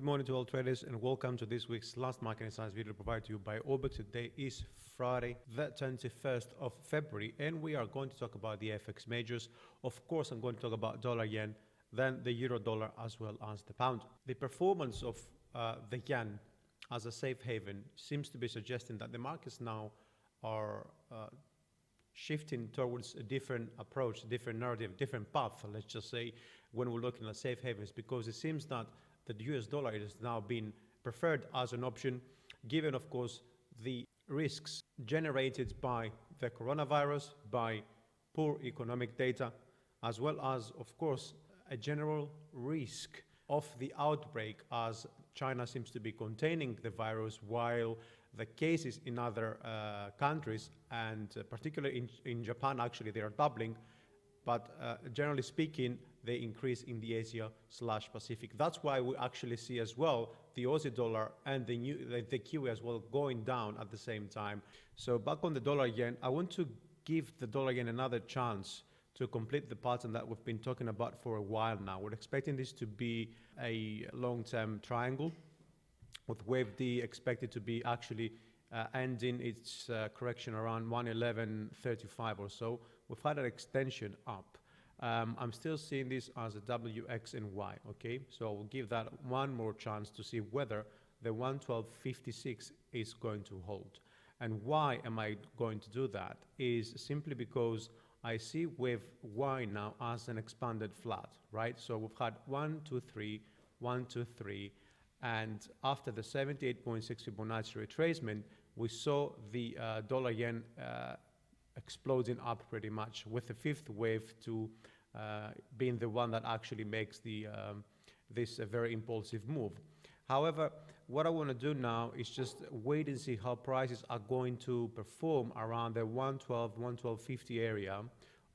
morning to all traders and welcome to this week's last market insights video provided to you by Orbex. Today is Friday, the 21st of February, and we are going to talk about the FX majors. Of course, I'm going to talk about dollar yen, then the euro dollar as well as the pound. The performance of the yen as a safe haven seems to be suggesting that the markets now are shifting towards a different approach, different narrative, different path, let's just say, when we're looking at safe havens, because it seems that the US dollar is now being preferred as an option, given, of course, the risks generated by the coronavirus, by poor economic data, as well as, of course, a general risk of the outbreak as China seems to be containing the virus while the cases in other countries, and particularly in Japan, actually, they are doubling. But generally speaking, they increase in the Asia/Pacific. That's why we actually see as well the Aussie dollar and the Kiwi as well going down at the same time. So back on the dollar yen, I want to give the dollar yen another chance to complete the pattern that we've been talking about for a while now. We're expecting this to be a long-term triangle, with wave D expected to be actually ending its correction around 111.35 or so. We've had an extension up. I'm still seeing this as a W, X, and Y, okay? So I'll give that one more chance to see whether the 112.56 is going to hold. And why am I going to do that? Is simply because I see wave Y now as an expanded flat, right? So we've had 1, 2, 3, 1, 2, 3, and after the 78.6 Fibonacci retracement, we saw the dollar yen exploding up pretty much, with the fifth wave to being the one that actually makes this a very impulsive move. However, what I want to do now is just wait and see how prices are going to perform around the 112, 112.50 area,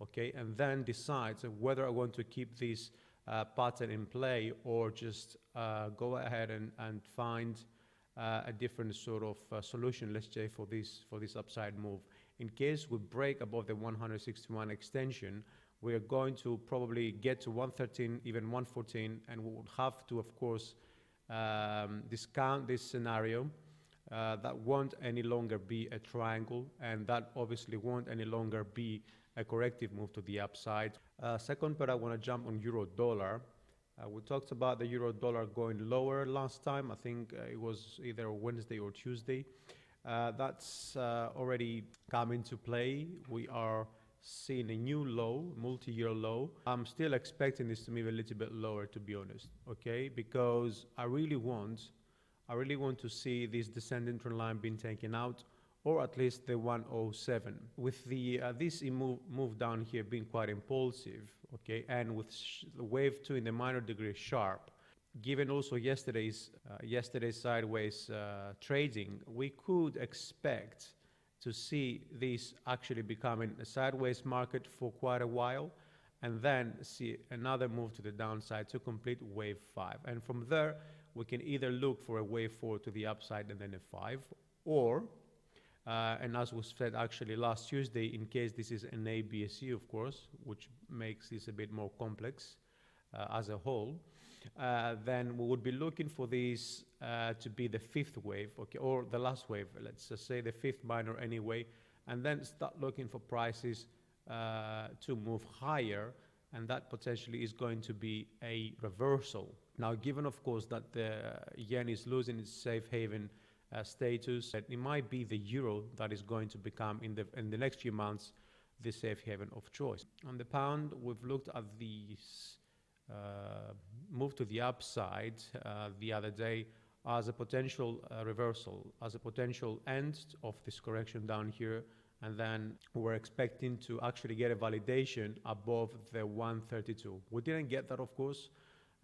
okay, and then decide whether I want to keep this pattern in play or just go ahead and find a different sort of solution, let's say, for this upside move. In case we break above the 161 extension, we are going to probably get to 113, even 114, and we would have to, of course, discount this scenario. That won't any longer be a triangle, and that obviously won't any longer be a corrective move to the upside. Second part, I want to jump on euro dollar. We talked about the euro dollar going lower last time. I think it was either Wednesday or Tuesday. That's already come into play. We are seeing a new low, multi-year low. I'm still expecting this to move a little bit lower, to be honest, okay? Because I really want to see this descending trend line being taken out, or at least the 107. With the this move down here being quite impulsive, okay, and with the wave 2 in the minor degree sharp, given also yesterday's sideways trading, we could expect to see this actually becoming a sideways market for quite a while, and then see another move to the downside to complete wave 5. And from there, we can either look for a wave 4 to the upside and then a 5, or and as was said actually last Tuesday, in case this is an ABSU, of course, which makes this a bit more complex as a whole, then we would be looking for this to be the fifth wave, okay, or the last wave, let's just say the fifth minor anyway, and then start looking for prices to move higher, and that potentially is going to be a reversal. Now, given, of course, that the yen is losing its safe haven status, it might be the euro that is going to become in the next few months the safe haven of choice. On the pound, we've looked at the move to the upside the other day as a potential reversal, as a potential end of this correction down here, and then we're expecting to actually get a validation above the 132. We didn't get that, of course,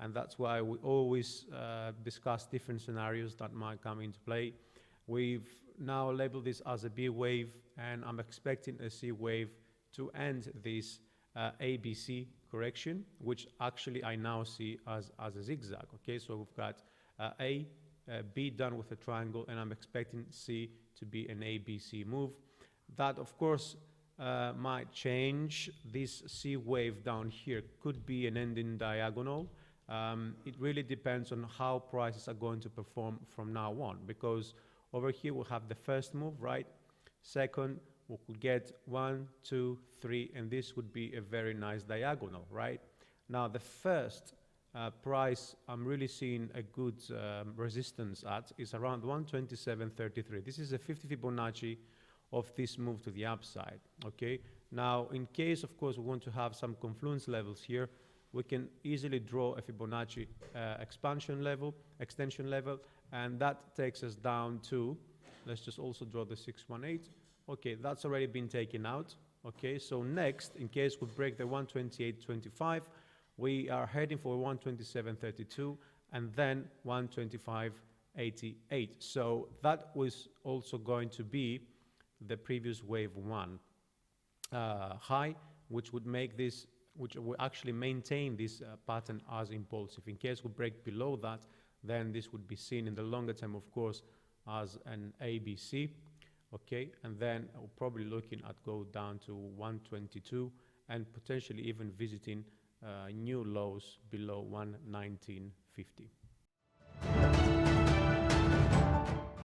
and that's why we always discuss different scenarios that might come into play. We've now labeled this as a B wave, and I'm expecting a C wave to end this ABC correction, which actually I now see as a zigzag, okay? So we've got A, B done with a triangle, and I'm expecting C to be an ABC move. That, of course, might change. This C wave down here could be an ending diagonal, It really depends on how prices are going to perform from now on, because over here we'll have the first move, right? Second, we could get 1, 2, 3, and this would be a very nice diagonal, right? Now, the first price I'm really seeing a good resistance at is around 127.33. This is a 50 Fibonacci of this move to the upside, okay? Now, in case, of course, we want to have some confluence levels here, we can easily draw a Fibonacci extension level, and that takes us down to, let's just also draw the 618. Okay, that's already been taken out. Okay, so next, in case we break the 128.25, we are heading for 127.32 and then 125.88. So that was also going to be the previous wave one high, which would make this, which will actually maintain this pattern as impulsive. In case we break below that, then this would be seen in the longer term, of course, as an ABC. Okay, and then we're probably looking at go down to 122 and potentially even visiting new lows below 119.50.